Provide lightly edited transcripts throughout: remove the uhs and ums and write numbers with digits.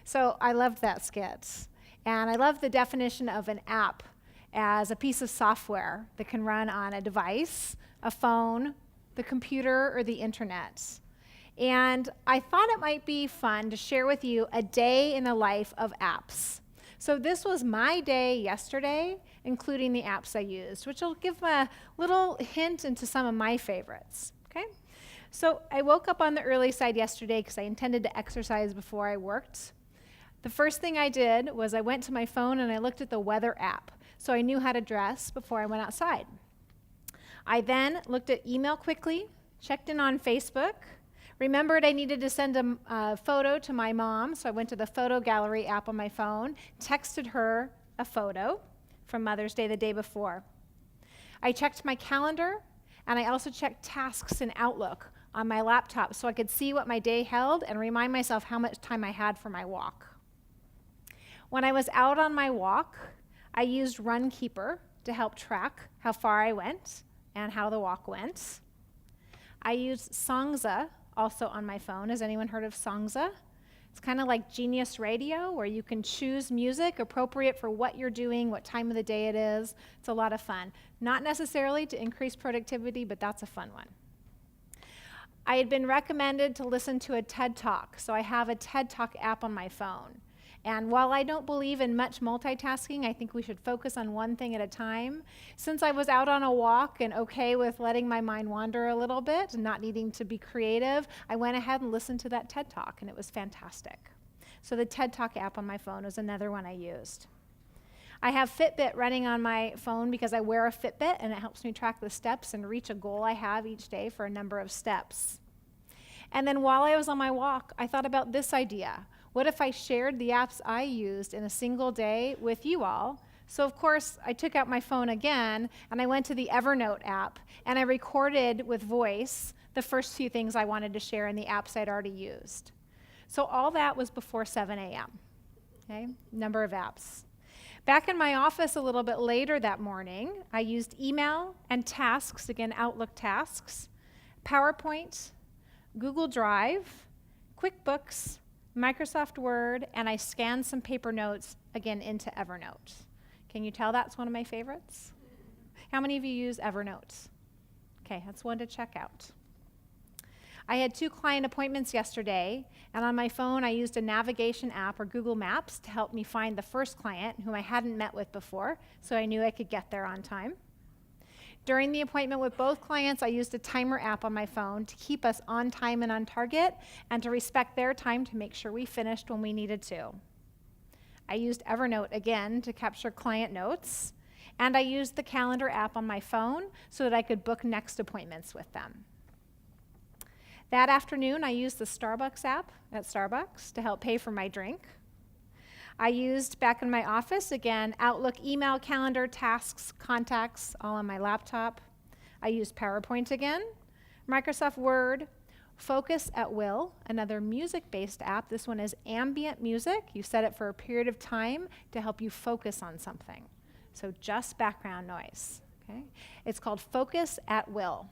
So I loved that skit. And I love the definition of an app as a piece of software that can run on a device, a phone, the computer, or the internet. And I thought it might be fun to share with you a day in the life of apps. So this was my day yesterday, including the apps I used, which will give a little hint into some of my favorites. Okay? So I woke up on the early side yesterday because I intended to exercise before I worked. The first thing I did was I went to my phone and I looked at the weather app, so I knew how to dress before I went outside. I then looked at email quickly, checked in on Facebook, remembered I needed to send a photo to my mom, so I went to the photo gallery app on my phone, texted her a photo from Mother's Day the day before. I checked my calendar, and I also checked tasks in Outlook on my laptop so I could see what my day held and remind myself how much time I had for my walk. When I was out on my walk, I used Runkeeper to help track how far I went and how the walk went. I used Songza also on my phone. Has anyone heard of Songza? It's kind of like Genius Radio, where you can choose music appropriate for what you're doing, what time of the day it is. It's a lot of fun. Not necessarily to increase productivity, but that's a fun one. I had been recommended to listen to a TED Talk, so I have a TED Talk app on my phone. And while I don't believe in much multitasking, I think we should focus on one thing at a time. Since I was out on a walk and okay with letting my mind wander a little bit and not needing to be creative, I went ahead and listened to that TED Talk, and it was fantastic. So the TED Talk app on my phone was another one I used. I have Fitbit running on my phone because I wear a Fitbit, and it helps me track the steps and reach a goal I have each day for a number of steps. And then while I was on my walk, I thought about this idea. What if I shared the apps I used in a single day with you all? So of course, I took out my phone again, and I went to the Evernote app, and I recorded with voice the first few things I wanted to share in the apps I'd already used. So all that was before 7 a.m., okay? Number of apps. Back in my office a little bit later that morning, I used email and tasks, again, Outlook tasks, PowerPoint, Google Drive, QuickBooks, Microsoft Word, and I scanned some paper notes, again, into Evernote. Can you tell that's one of my favorites? How many of you use Evernote? Okay, that's one to check out. I had 2 client appointments yesterday, and on my phone I used a navigation app or Google Maps to help me find the first client whom I hadn't met with before, so I knew I could get there on time. During the appointment with both clients, I used a timer app on my phone to keep us on time and on target, and to respect their time to make sure we finished when we needed to. I used Evernote again to capture client notes, and I used the calendar app on my phone so that I could book next appointments with them. That afternoon, I used the Starbucks app at Starbucks to help pay for my drink. I used, back in my office, again, Outlook, email, calendar, tasks, contacts, all on my laptop. I used PowerPoint again, Microsoft Word, Focus at Will, another music-based app. This one is ambient music. You set it for a period of time to help you focus on something. So just background noise, okay? It's called Focus at Will.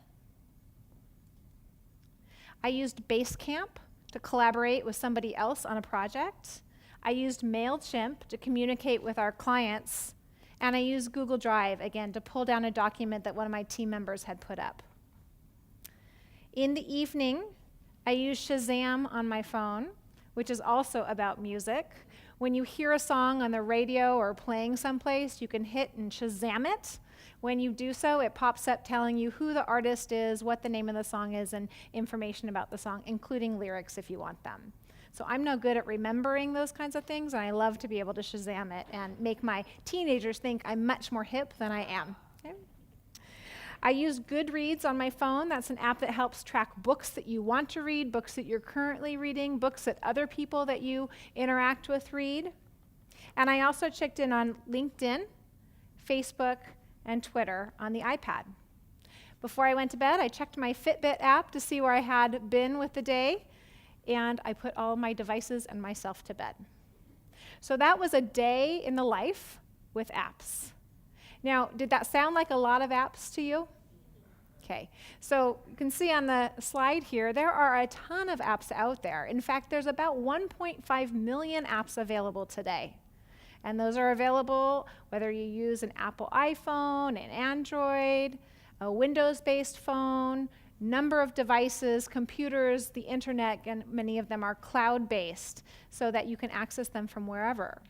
I used Basecamp to collaborate with somebody else on a project. I used MailChimp to communicate with our clients, and I used Google Drive, again, to pull down a document that one of my team members had put up. In the evening, I used Shazam on my phone, which is also about music. When you hear a song on the radio or playing someplace, you can hit and Shazam it. When you do so, it pops up telling you who the artist is, what the name of the song is, and information about the song, including lyrics if you want them. So I'm no good at remembering those kinds of things, and I love to be able to Shazam it and make my teenagers think I'm much more hip than I am. Okay? I use Goodreads on my phone. That's an app that helps track books that you want to read, books that you're currently reading, books that other people that you interact with read. And I also checked in on LinkedIn, Facebook, and Twitter on the iPad. Before I went to bed, I checked my Fitbit app to see where I had been with the day, and I put all my devices and myself to bed. So that was a day in the life with apps. Now, did that sound like a lot of apps to you? Okay, so you can see on the slide here, there are a ton of apps out there. In fact, there's about 1.5 million apps available today. And those are available whether you use an Apple iPhone, an Android, a Windows-based phone, number of devices, computers, the internet, and many of them are cloud-based so that you can access them from wherever.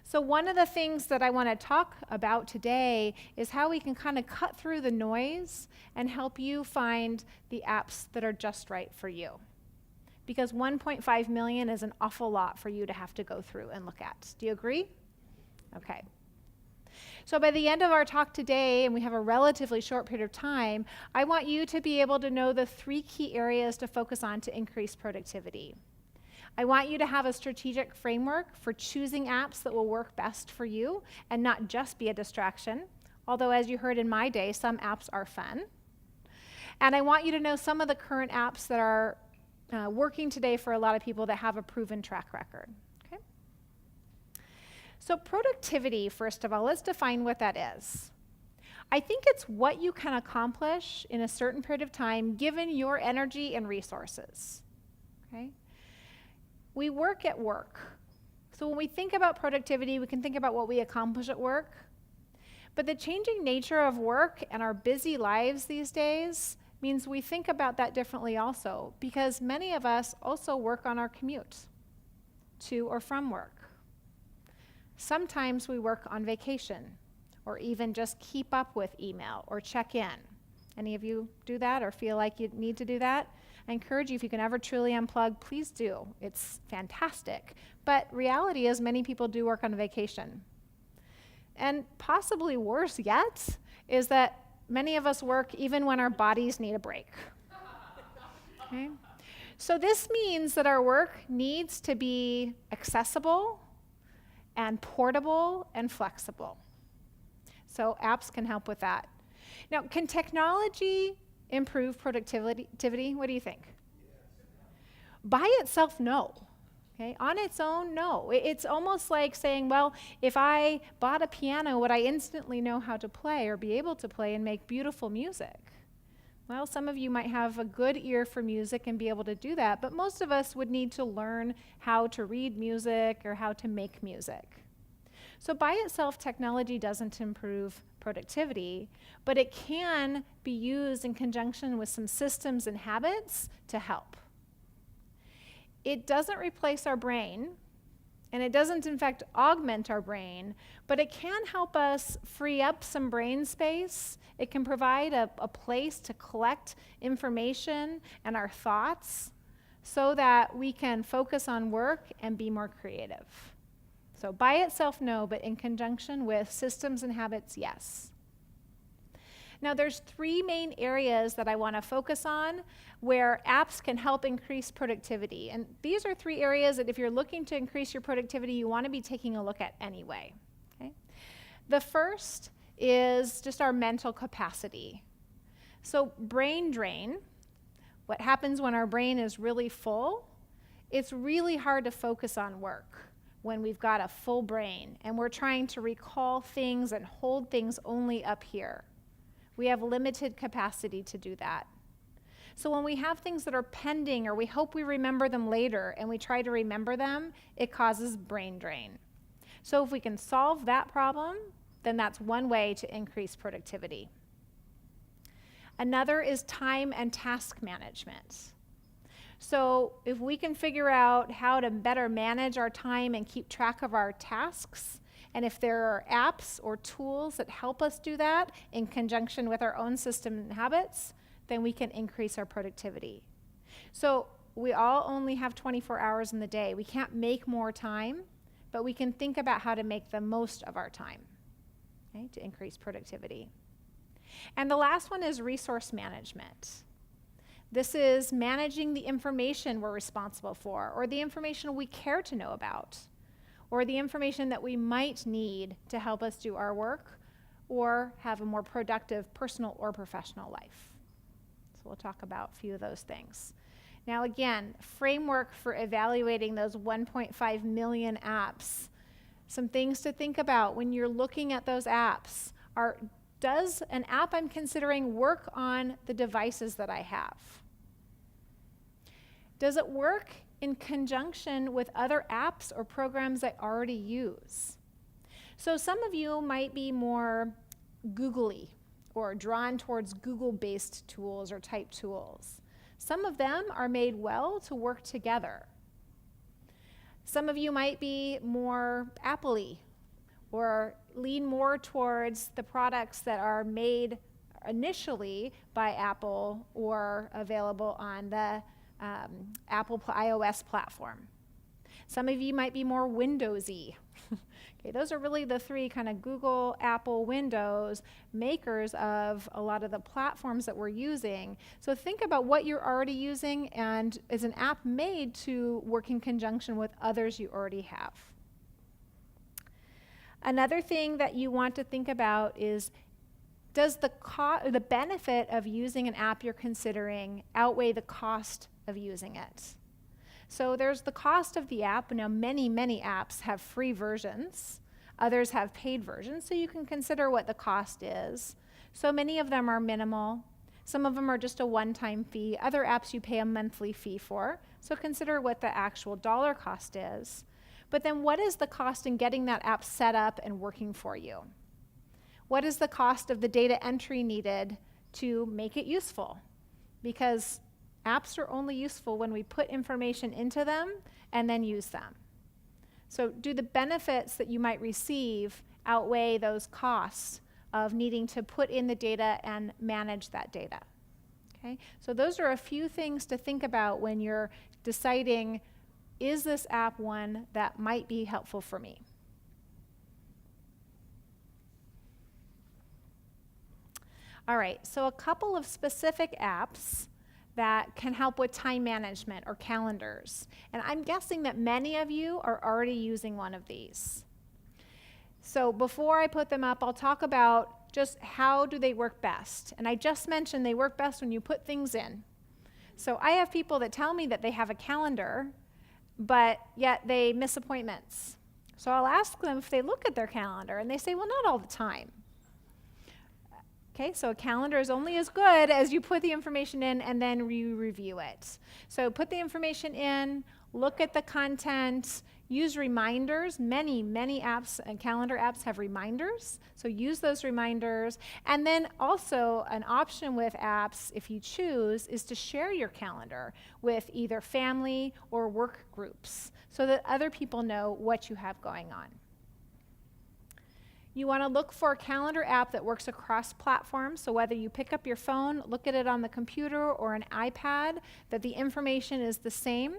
So one of the things that I want to talk about today is how we can kind of cut through the noise and help you find the apps that are just right for you. Because 1.5 million is an awful lot for you to have to go through and look at. Do you agree? Okay. So by the end of our talk today, and we have a relatively short period of time, I want you to be able to know the 3 key areas to focus on to increase productivity. I want you to have a strategic framework for choosing apps that will work best for you and not just be a distraction, although as you heard in my day, some apps are fun. And I want you to know some of the current apps that are working today for a lot of people that have a proven track record. Okay? So productivity, first of all, let's define what that is. I think it's what you can accomplish in a certain period of time given your energy and resources. Okay? We work at work. So when we think about productivity, we can think about what we accomplish at work. But the changing nature of work and our busy lives these days means we think about that differently also, because many of us also work on our commute to or from work. Sometimes we work on vacation or even just keep up with email or check in. Any of you do that or feel like you need to do that? I encourage you, if you can ever truly unplug, please do. It's fantastic. But reality is many people do work on vacation. And possibly worse yet is that many of us work even when our bodies need a break. Okay? So this means that our work needs to be accessible and portable and flexible. So apps can help with that. Now, can technology improve productivity? What do you think? By itself, no. Okay? On its own, no. It's almost like saying, well, if I bought a piano, would I instantly know how to play or be able to play and make beautiful music? Well, some of you might have a good ear for music and be able to do that, but most of us would need to learn how to read music or how to make music. So by itself, technology doesn't improve productivity, but it can be used in conjunction with some systems and habits to help. It doesn't replace our brain, and it doesn't, in fact, augment our brain, but it can help us free up some brain space. It can provide a place to collect information and our thoughts so that we can focus on work and be more creative. So by itself, no, but in conjunction with systems and habits, yes. Now there's 3 main areas that I want to focus on where apps can help increase productivity. And these are 3 areas that if you're looking to increase your productivity, you want to be taking a look at anyway. Okay? The first is just our mental capacity. So brain drain, what happens when our brain is really full, it's really hard to focus on work when we've got a full brain and we're trying to recall things and hold things only up here. We have limited capacity to do that. So when we have things that are pending or we hope we remember them later and we try to remember them, it causes brain drain. So if we can solve that problem, then that's one way to increase productivity. Another is time and task management. So if we can figure out how to better manage our time and keep track of our tasks, and if there are apps or tools that help us do that in conjunction with our own system and habits, then we can increase our productivity. So we all only have 24 hours in the day. We can't make more time, but we can think about how to make the most of our time, okay, to increase productivity. And the last one is resource management. This is managing the information we're responsible for, or the information we care to know about, or the information that we might need to help us do our work or have a more productive personal or professional life. So we'll talk about a few of those things. Now again, framework for evaluating those 1.5 million apps. Some things to think about when you're looking at those apps are, Does an app I'm considering work on the devices that I have? Does it work in conjunction with other apps or programs I already use? So some of you might be more googly or drawn towards Google-based tools or type tools. Some of them are made well to work together. Some of you might be more Apple-y or lean more towards the products that are made initially by Apple or available on the Apple iOS platform. Some of you might be more Windowsy. Okay, those are really the three kind of Google, Apple, Windows makers of a lot of the platforms that we're using. So think about what you're already using and is an app made to work in conjunction with others you already have. Another thing that you want to think about is, does the benefit of using an app you're considering outweigh the cost of using it? So there's the cost of the app. Now many apps have free versions. Others have paid versions, so you can consider what the cost is. So many of them are minimal. Some of them are just a one-time fee. Other apps you pay a monthly fee for. So consider what the actual dollar cost is. But then what is the cost in getting that app set up and working for you? What is the cost of the data entry needed to make it useful? Because apps are only useful when we put information into them and then use them. So do the benefits that you might receive outweigh those costs of needing to put in the data and manage that data? Okay? So those are a few things to think about when you're deciding, is this app one that might be helpful for me? All right, so a couple of specific apps that can help with time management or calendars. And I'm guessing that many of you are already using one of these. So before I put them up, I'll talk about just how do they work best. And I just mentioned they work best when you put things in. So I have people that tell me that they have a calendar, but yet they miss appointments. So I'll ask them if they look at their calendar, and they say, well, not all the time. Okay, so a calendar is only as good as you put the information in and then you review it. So put the information in, look at the content, use reminders. Many apps and calendar apps have reminders, so use those reminders. And then also an option with apps, if you choose, is to share your calendar with either family or work groups so that other people know what you have going on. You want to look for a calendar app that works across platforms, so whether you pick up your phone, look at it on the computer or an iPad, that the information is the same,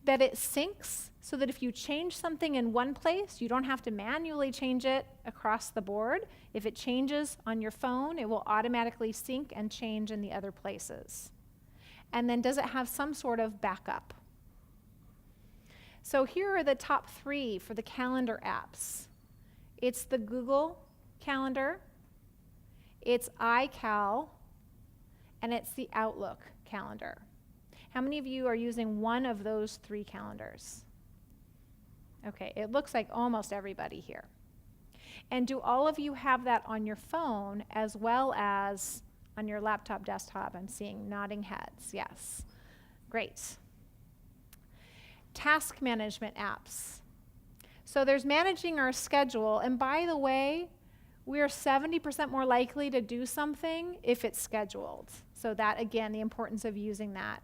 that it syncs so that if you change something in one place, you don't have to manually change it across the board. If it changes on your phone, it will automatically sync and change in the other places. And then does it have some sort of backup? So here are the top 3 for the calendar apps. It's the Google Calendar, it's iCal, and it's the Outlook Calendar. How many of you are using one of those 3 calendars? Okay, it looks like almost everybody here. And do all of you have that on your phone as well as on your laptop, desktop? I'm seeing nodding heads, yes. Great. Task management apps. So there's managing our schedule, and by the way, we are 70% more likely to do something if it's scheduled. So that, again, the importance of using that.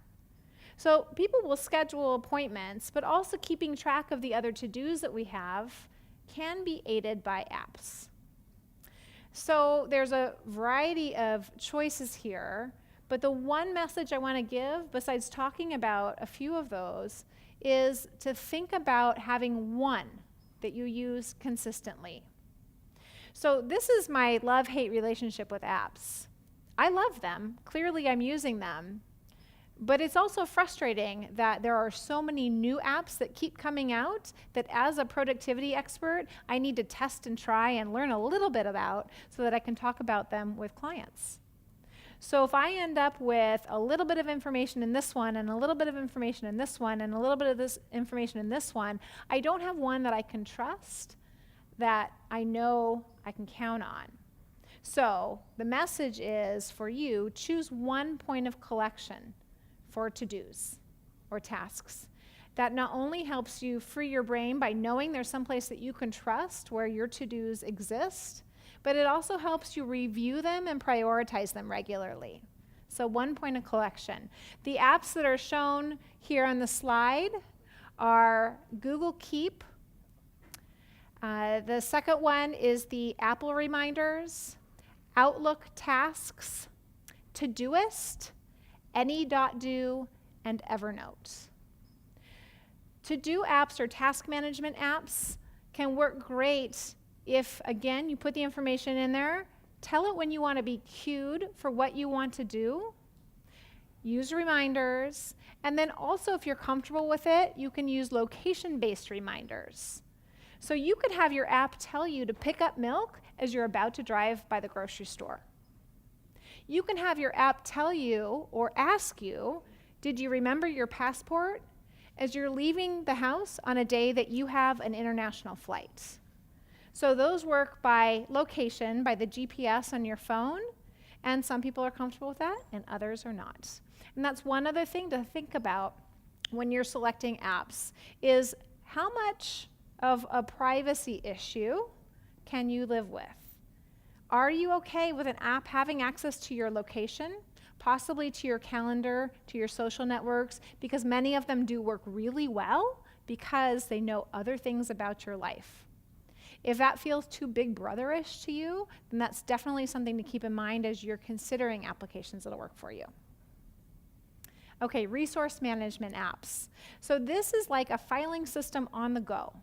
So people will schedule appointments, but also keeping track of the other to-dos that we have can be aided by apps. So there's a variety of choices here, but the one message I want to give, besides talking about a few of those, is to think about having one that you use consistently. So this is my love-hate relationship with apps. I love them. Clearly, I'm using them. But it's also frustrating that there are so many new apps that keep coming out that as a productivity expert, I need to test and try and learn a little bit about so that I can talk about them with clients. So if I end up with a little bit of information in this one and a little bit of information in this one and a little bit of this information in this one, I don't have one that I can trust, that I know I can count on. So the message is for you, choose one point of collection for to-dos or tasks. That not only helps you free your brain by knowing there's someplace that you can trust where your to-dos exist, but it also helps you review them and prioritize them regularly. So one point of collection. The apps that are shown here on the slide are Google Keep. The second one is the Apple Reminders, Outlook Tasks, Todoist, Any.do, and Evernote. To-do apps or task management apps can work great if, again, you put the information in there, tell it when you want to be cued for what you want to do, use reminders, and then also if you're comfortable with it, you can use location-based reminders. So you could have your app tell you to pick up milk as you're about to drive by the grocery store. You can have your app tell you or ask you, did you remember your passport as you're leaving the house on a day that you have an international flight? So those work by location, by the GPS on your phone, and some people are comfortable with that and others are not. And that's one other thing to think about when you're selecting apps is how much of a privacy issue can you live with? Are you okay with an app having access to your location, possibly to your calendar, to your social networks, because many of them do work really well because they know other things about your life. If that feels too big brotherish to you, then that's definitely something to keep in mind as you're considering applications that'll work for you. Okay, resource management apps. So this is like a filing system on the go.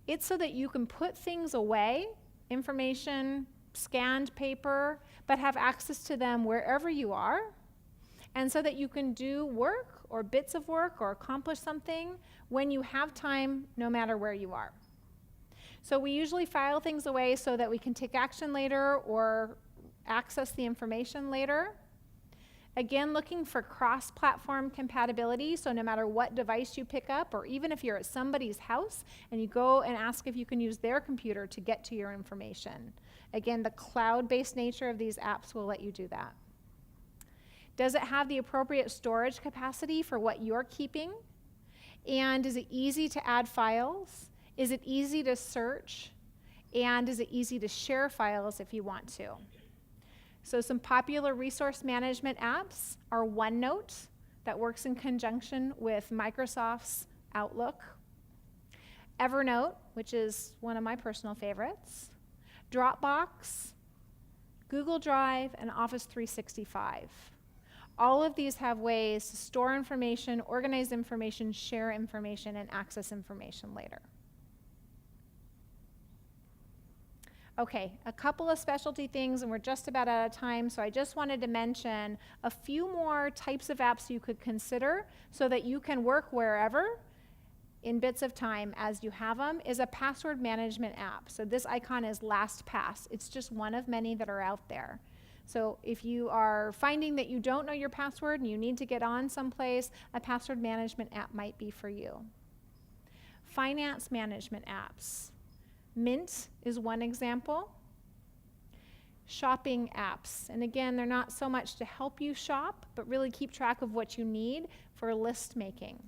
It's so that you can put things away, information, scanned paper, but have access to them wherever you are, and so that you can do work or bits of work or accomplish something when you have time, no matter where you are. So we usually file things away so that we can take action later or access the information later. Again, looking for cross-platform compatibility, so no matter what device you pick up, or even if you're at somebody's house and you go and ask if you can use their computer to get to your information. Again, the cloud-based nature of these apps will let you do that. Does it have the appropriate storage capacity for what you're keeping? And is it easy to add files? Is it easy to search? And is it easy to share files if you want to? So some popular resource management apps are OneNote, that works in conjunction with Microsoft's Outlook, Evernote, which is one of my personal favorites, Dropbox, Google Drive, and Office 365. All of these have ways to store information, organize information, share information, and access information later. Okay, a couple of specialty things, and we're just about out of time, so I just wanted to mention a few more types of apps you could consider so that you can work wherever in bits of time as you have them, is a password management app. So this icon is LastPass. It's just one of many that are out there. So if you are finding that you don't know your password and you need to get on someplace, a password management app might be for you. Finance management apps. Mint is one example. Shopping apps. And again, they're not so much to help you shop, but really keep track of what you need for list making.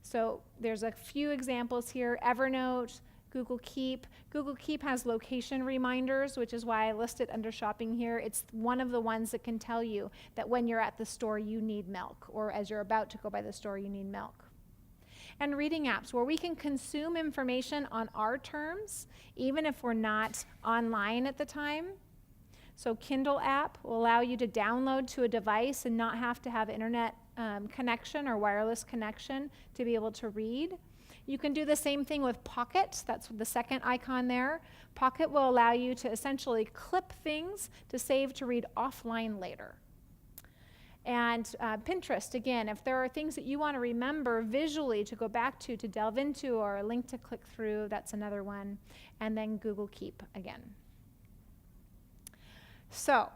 So there's a few examples here. Evernote, Google Keep. Google Keep has location reminders, which is why I list it under shopping here. It's one of the ones that can tell you that when you're at the store, you need milk, or as you're about to go by the store, you need milk. And reading apps, where we can consume information on our terms, even if we're not online at the time. So Kindle app will allow you to download to a device and not have to have internet connection or wireless connection to be able to read. You can do the same thing with Pocket. That's the second icon there. Pocket will allow you to essentially clip things to save to read offline later. And Pinterest, again, if there are things that you want to remember visually to go back to delve into, or a link to click through, that's another one. And then Google Keep again. So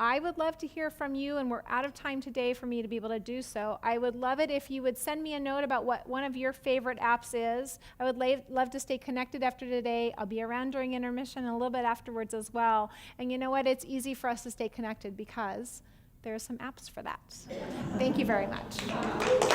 I would love to hear from you, and we're out of time today for me to be able to do so. I would love it if you would send me a note about what one of your favorite apps is. I would love to stay connected after today. I'll be around during intermission and a little bit afterwards as well. And you know what? It's easy for us to stay connected because there are some apps for that. Thank you very much.